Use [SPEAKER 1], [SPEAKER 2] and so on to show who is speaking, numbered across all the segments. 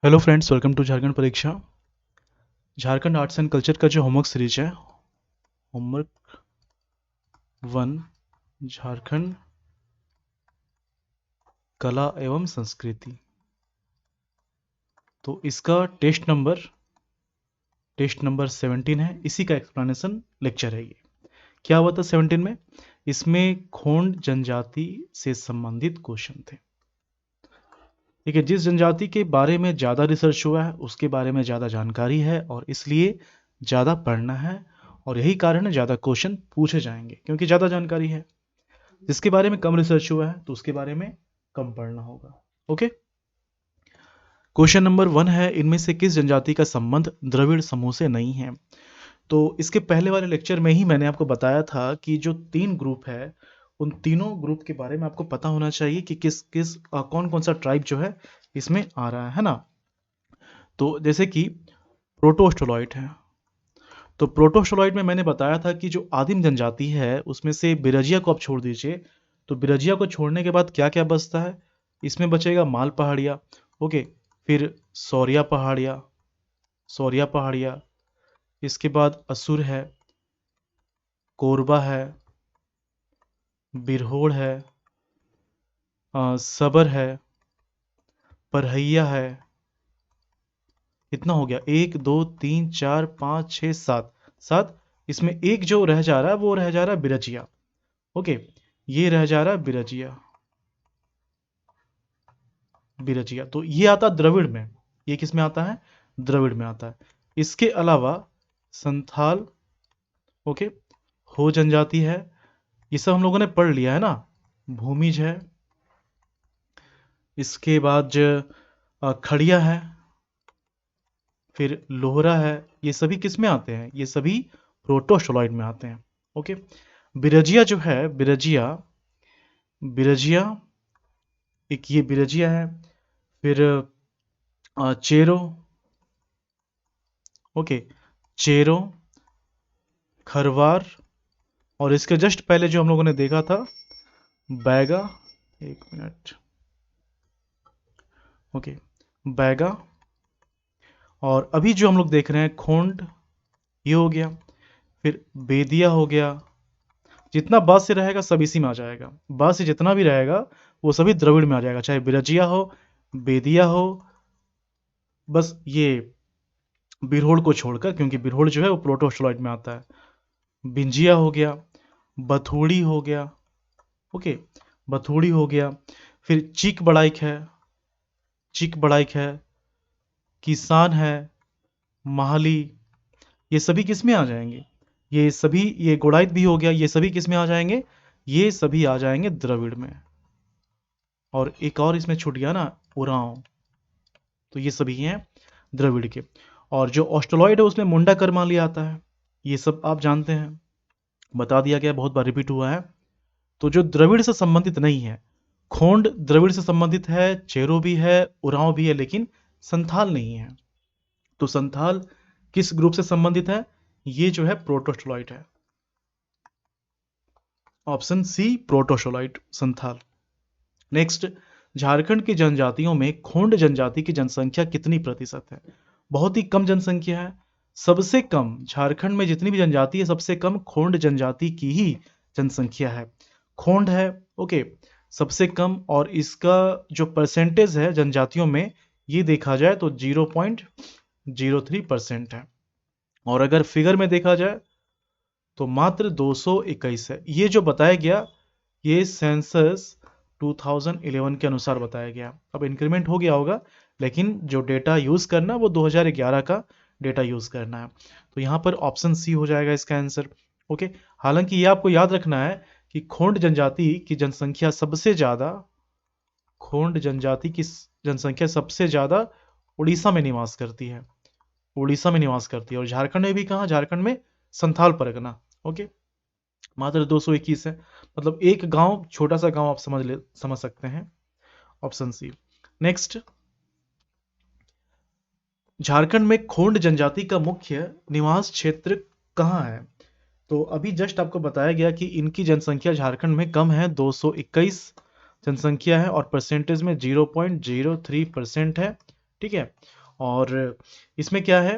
[SPEAKER 1] Hello friends, welcome to Jharkhand परीक्षा। Jharkhand arts and culture का जो होमवर्क सीरीज है, होमवर्क 1, झारखंड कला एवं संस्कृति। तो इसका टेस्ट नंबर 17 है। इसी का एक्सप्लेनेशन लेक्चर है ये। क्या हुआ था 17 में? इसमें खोंड जनजाति से संबंधित क्वेश्चन थे। ठीक है, जिस जनजाति के बारे में ज़्यादा रिसर्च हुआ है उसके बारे में ज़्यादा जानकारी है और इसलिए ज़्यादा पढ़ना है, और यही कारण है ज़्यादा क्वेश्चन पूछे जाएंगे क्योंकि ज़्यादा जानकारी है। जिसके बारे में कम रिसर्च हुआ है तो उसके बारे में कम पढ़ना होगा। ओके, क्वेश्चन नंबर 1 है, इनमें से किस जनजाति का संबंध द्रविड़ समूह से नहीं है? तो इसके पहले वाले लेक्चर में ही मैंने आपको बताया था कि जो 3 ग्रुप है उन तीनों ग्रुप के बारे में आपको पता होना चाहिए कि कौन कौन सा ट्राइब जो है इसमें आ रहा है ना। तो जैसे कि प्रोटोस्टोलॉइट है, तो प्रोटोस्टोलॉइट में मैंने बताया था कि जो आदिम जनजाति है उसमें से बिरजिया को आप छोड़ दीजिए, तो बिरजिया को छोड़ने के बाद क्या क्या बचता है? इसमें बचेगा माल पहाड़िया, ओके, फिर सौरिया पहाड़िया, इसके बाद असुर है, कोरबा है, बिरहोड़ है, सबर है, परहैया है। कितना हो गया? 1 2 3 4 5 6 7 7। इसमें एक जो रह जा रहा है वो रह जा रहा है बिरजिया। ओके, ये रह जा रहा है बिरजिया। तो ये आता है द्रविड़ में। ये किस में आता है? द्रविड़ में आता है। इसके अलावा संथाल, ओके, हो जनजाति है, ये सब हम लोगों ने पढ़ लिया है ना। भूमिज है, इसके बाद खड़िया है, फिर लोहरा है। ये सभी किस में आते हैं? ये सभी प्रोटोस्टोलॉइड में आते हैं। ओके, बिरजिया जो है, बिरजिया एक ये बिरजिया है, फिर चेरो, ओके, चेरो, खरवार, और इसके जस्ट पहले जो हम लोगों ने देखा था बैगा, एक मिनट, ओके, बैगा, और अभी जो हम लोग देख रहे हैं खोंड, ये हो गया, फिर बेदिया हो गया। जितना बाद से रहेगा सब इसी में आ जाएगा। बाद से जितना भी रहेगा वो सभी द्रविड़ में आ जाएगा, चाहे बिरजिया हो, बेदिया हो, बस ये बिरहोड़ को छोड़कर, क्योंकि बिरहोड़ जो है वो प्रोटोस्टोलॉइड में आता है। बिंजिया हो गया, बथूड़ी हो गया, ओके, बथूड़ी हो गया, फिर चीक बड़ाइक है, किसान है, महाली, ये सभी किस में आ जाएंगे? ये सभी, ये गोड़ाइत भी हो गया, ये सभी किस में आ जाएंगे? ये सभी आ जाएंगे द्रविड़ में। और एक और इसमें छूट गया ना, उरांव, तो ये सभी हैं द्रविड़ के। और जो ऑस्ट्रोलॉइड है उसमें मुंडा कर्माली आता है, ये सब आप जानते हैं, बता दिया गया, बहुत बार रिपीट हुआ है। तो जो द्रविड़ से संबंधित नहीं है, खोंड द्रविड़ से संबंधित है, चेरो भी है, उरांव भी है, लेकिन संथाल नहीं है। तो संथाल किस ग्रुप से संबंधित है? ये जो है प्रोटोस्टोलॉइड है। Option C, proto australoid, Santhal. Next, Jharkhand की जनजातियों में खोंड जनजाति की जनसंख्या कितनी प्रतिशत है? बहुत ही कम जनसंख्या है। सबसे कम झारखंड में जितनी भी जनजाति है, सबसे कम खोंड जनजाति की ही जनसंख्या है। खोंड है, ओके, सबसे कम, और इसका जो परसेंटेज है जनजातियों में, ये देखा जाए तो 0.03% है। और अगर फिगर में देखा जाए तो मात्र 221 है। ये जो बताया गया ये सेंसस 2011 के अनुसार बताया गया। अब इंक्रीमेंट हो गया होगा, लेकिन जो डेटा यूज़ करना वो 2011 का डेटा यूज़ करना है। तो यहाँ पर ऑप्शन सी हो जाएगा इसका आंसर। ओके, हालांकि ये आपको याद रखना है कि खोंड जनजाति की जनसंख्या सबसे ज़्यादा, खोंड जनजाति की जनसंख्या सबसे ज़्यादा उड़ीसा में निवास करती है। उड़ीसा में निवास करती है। और झारखंड में भी कहाँ? झारखंड में संथाल परगना। ओके, मात्र 221 है, मतलब एक गांव, छोटा सा गांव आप समझ सकते हैं। Option C. नेक्स्ट, झारखंड में खोंड जनजाति का मुख्य निवास क्षेत्र कहाँ है? तो अभी जस्ट आपको बताया गया कि इनकी जनसंख्या झारखंड में कम है, 221 जनसंख्या है, और परसेंटेज में 0.03% है। ठीक है, और इसमें क्या है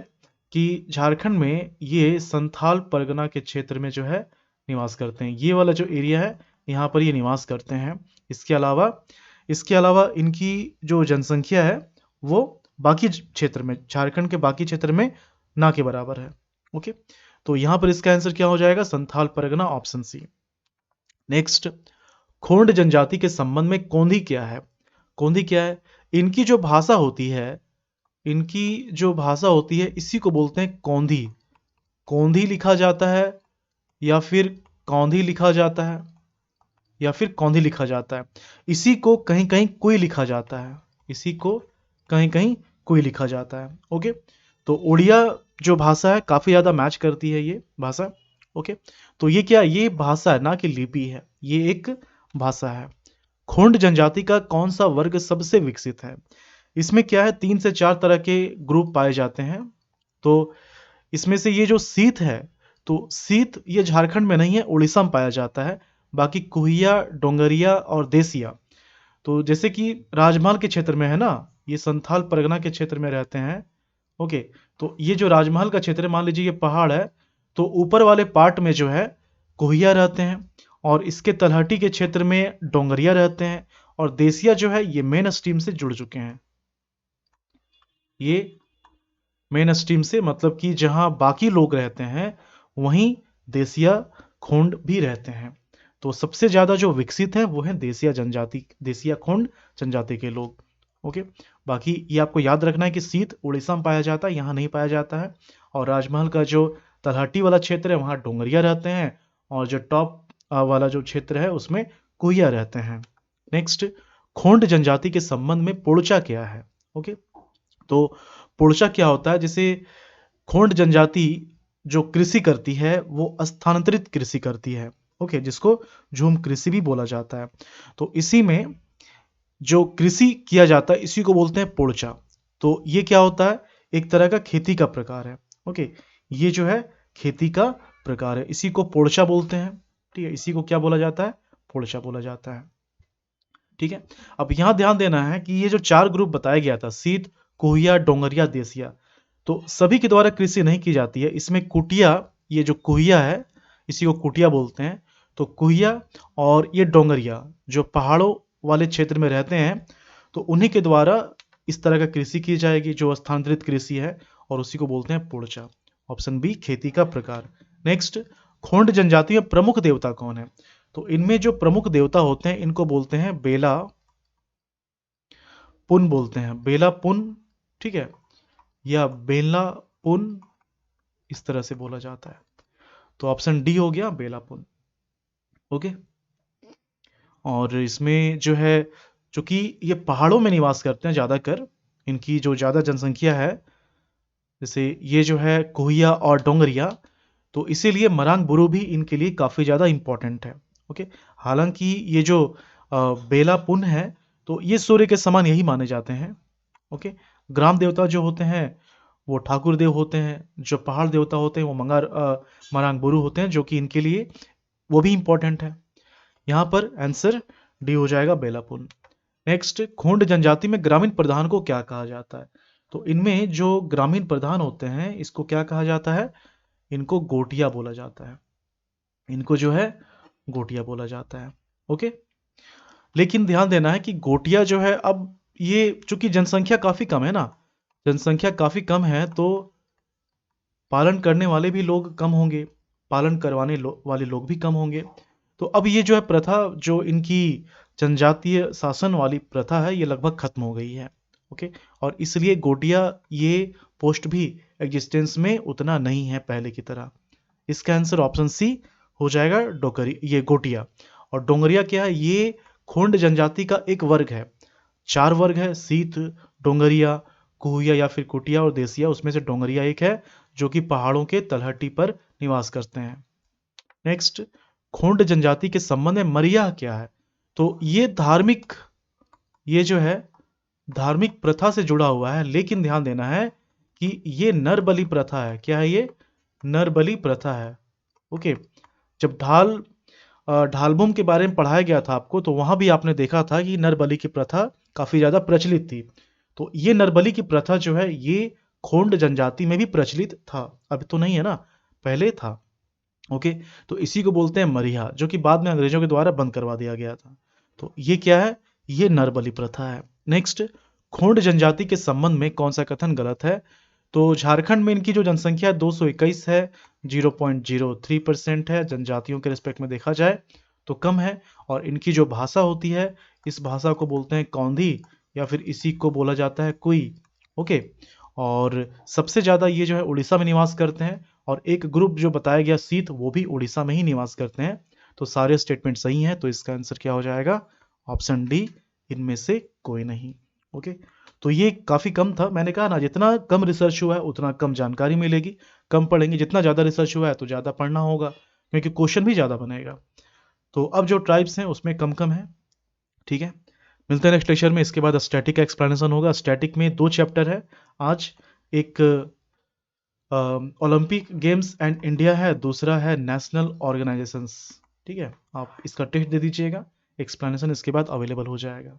[SPEAKER 1] कि झारखंड में ये संथाल परगना के क्षेत्र में जो है निवास करते हैं। ये वाला जो एरिया है यहाँ पर ये निवास करते हैं। इसके अलावा इनकी जो जनसंख्या है वो बाकी क्षेत्र में, झारखंड के बाकी क्षेत्र में ना के बराबर है। ओके, तो यहाँ पर इसका आंसर क्या हो जाएगा? Santhal Pargana, option C. Next, Khond जनजाति के संबंध में कोंधी क्या है? कोंधी क्या है? इनकी जो भाषा होती है, इसी को बोलते हैं कोंधी। कोंधी लिखा जाता है या फिर कौंधी लिखा जाता है या फिर कौंधी लिखा जाता है। इसी को कहीं कहीं कोई लिखा जाता है, ओके। तो उड़िया जो भाषा है काफी ज्यादा मैच करती है ये भाषा। ओके, तो ये क्या, ये भाषा है ना कि लिपि है, ये एक भाषा है। खोंड जनजाति का कौन सा वर्ग सबसे विकसित है? इसमें क्या है, 3 से 4 तरह के ग्रुप पाए जाते हैं। तो इसमें से ये जो सीत है, तो सीत ये झारखंड में नहीं है, उड़ीसा में पाया जाता है। बाकी कुहिया, डोंगरिया और देसिया, तो जैसे कि राजमहल के क्षेत्र में है ना, ये संथाल परगना के क्षेत्र में रहते हैं। ओके, तो ये जो राजमहल का क्षेत्र है, मान लीजिए ये पहाड़ है, तो ऊपर वाले पार्ट में जो है कोहिया रहते हैं, और इसके तलहटी के क्षेत्र में डोंगरिया रहते हैं, और देसिया जो है ये मेन स्ट्रीम से जुड़ चुके हैं। ये मेन स्ट्रीम से मतलब कि जहां बाकी लोग रहते हैं वहीं देसिया खोंड भी रहते हैं। तो सबसे ज्यादा जो विकसित है वो है देसिया खोंड जनजाति के लोग। ओके, बाकी ये आपको याद रखना है कि सीत उड़ीसा में पाया जाता है, यहाँ नहीं पाया जाता है। और राजमहल का जो तलहटी वाला क्षेत्र है वहाँ डोंगरिया रहते हैं, और जो टॉप वाला जो क्षेत्र है उसमें कुइया रहते हैं। नेक्स्ट, खोंड जनजाति के संबंध में पोड़चा क्या है? ओके, तो पोड़चा क्या होता है? जैसे खोंड जनजाति जो कृषि करती है वो स्थानांतरित कृषि करती है। ओके, जिसको झूम कृषि भी बोला जाता है। तो इसी में जो कृषि किया जाता है इसी को बोलते हैं पोड़चा। तो ये क्या होता है? एक तरह का खेती का प्रकार है। ओके, ये जो है खेती का प्रकार है, इसी को पोड़चा बोलते हैं। ठीक है, इसी को क्या बोला जाता है? पोड़चा बोला जाता है। ठीक है, अब यहां ध्यान देना है कि ये जो 4 ग्रुप बताया गया था, सीत, कोहिया, डोंगरिया, देसिया, तो सभी के द्वारा कृषि नहीं की जाती है। इसमें कुटिया, ये जो कुहिया है इसी को कुटिया बोलते हैं। तो कुहिया और ये डोंगरिया जो पहाड़ों वाले क्षेत्र में रहते हैं, तो उन्हीं के द्वारा इस तरह का कृषि की जाएगी जो स्थानांतरित कृषि है, और उसी को बोलते हैं पोड़चा। ऑप्शन बी, खेती का प्रकार। नेक्स्ट, खोंड जनजाति में प्रमुख देवता कौन है? तो इनमें जो प्रमुख देवता होते हैं इनको बोलते हैं बेला पुन, बोलते हैं बेला पुन। ठीक है, या बेला पुन, इस तरह से बोला जाता है। तो ऑप्शन डी हो गया बेला पुन। ओके, और इसमें जो है, चूंकि ये पहाड़ों में निवास करते हैं ज्यादातर, इनकी जो ज्यादा जनसंख्या है, जैसे ये जो है कोहिया और डोंगरिया, तो इसीलिए मरांग बुरु भी इनके लिए काफी ज्यादा इंपॉर्टेंट है। ओके, हालांकि ये जो बेला पुन है, तो ये सूर्य के समान यही माने जाते हैं। ओके, ग्राम देवता जो होते हैं वो ठाकुर देव होते हैं, जो पहाड़ देवता होते हैं वो मरांग बुरु होते हैं, जो कि इनके लिए वो भी इंपॉर्टेंट है। यहाँ पर आंसर डी हो जाएगा, बेलापुन। नेक्स्ट, खोंड जनजाति में ग्रामीण प्रधान को क्या कहा जाता है? तो इनमें जो ग्रामीण प्रधान होते हैं इसको क्या कहा जाता है? इनको गोटिया बोला जाता है। इनको जो है गोटिया बोला जाता है। ओके, लेकिन ध्यान देना है कि गोटिया जो है, अब ये चूंकि जनसंख्या काफी कम है ना, जनसंख्या काफी कम है, तो पालन करने वाले भी लोग कम होंगे, पालन करवाने वाले लोग भी कम होंगे। तो अब ये जो है प्रथा, जो इनकी जनजातीय शासन वाली प्रथा है, ये लगभग खत्म हो गई है। ओके, और इसलिए गोटिया ये पोस्ट भी एग्जिस्टेंस में उतना नहीं है पहले की तरह। इसका आंसर ऑप्शन सी हो जाएगा, ये गोटिया। और डोंगरिया क्या है? ये खोंड जनजाति का एक वर्ग है। 4 वर्ग है, सीत, डोंगरिया, कुहिया या फिर कुटिया और देसिया, उसमें से डोंगरिया एक है जो कि पहाड़ों के तलहटी पर निवास करते हैं। नेक्स्ट, खोंड जनजाति के संबंध में मरिया क्या है? तो ये जो है धार्मिक प्रथा से जुड़ा हुआ है, लेकिन ध्यान देना है कि ये नर बलि प्रथा है। क्या है ये? नर बलि प्रथा है। ओके, जब ढालभूम के बारे में पढ़ाया गया था आपको, तो वहां भी आपने देखा था कि नर बलि की प्रथा काफी ज्यादा प्रचलित थी। तो ये नरबली की प्रथा जो है ये खोंड जनजाति में भी प्रचलित था, अभी तो नहीं है ना, पहले था। ओके, तो इसी को बोलते हैं मरिहा, जो कि बाद में अंग्रेजों के द्वारा बंद करवा दिया गया था। तो ये क्या है, ये नरबली प्रथा है। नेक्स्ट, खोंड जनजाति के संबंध में कौन सा कथन गलत है? तो झारखंड में इनकी जो जनसंख्या 221 है, 0.03% है, जनजातियों के रिस्पेक्ट में देखा जाए तो कम है। और इनकी जो भाषा होती है, इस भाषा को बोलते हैं कौंधी, या फिर इसी को बोला जाता है कुई। ओके, और सबसे ज़्यादा ये जो है उड़ीसा में निवास करते हैं, और एक ग्रुप जो बताया गया सीत, वो भी उड़ीसा में ही निवास करते हैं। तो सारे स्टेटमेंट सही हैं, तो इसका आंसर क्या हो जाएगा? ऑप्शन डी, इनमें से कोई नहीं। ओके, तो ये काफ़ी कम था, मैंने कहा ना जितना कम रिसर्च हुआ है उतना कम जानकारी मिलेगी। कम पढ़ेंगे, जितना ज़्यादा रिसर्च हुआ है तो ज़्यादा पढ़ना होगा, क्योंकि क्वेश्चन भी ज़्यादा बनेगा। तो अब जो ट्राइब्स हैं उसमें कम कम है। ठीक है, मिलते हैं नेक्स्ट लेक्चर में। इसके बाद स्टैटिक का एक्सप्लेनेशन होगा। स्टैटिक में 2 चैप्टर है आज। एक ओलंपिक गेम्स एंड इंडिया है, दूसरा है नेशनल ऑर्गेनाइजेशंस। ठीक है, आप इसका टेस्ट दे दीजिएगा, एक्सप्लेनेशन इसके बाद अवेलेबल हो जाएगा।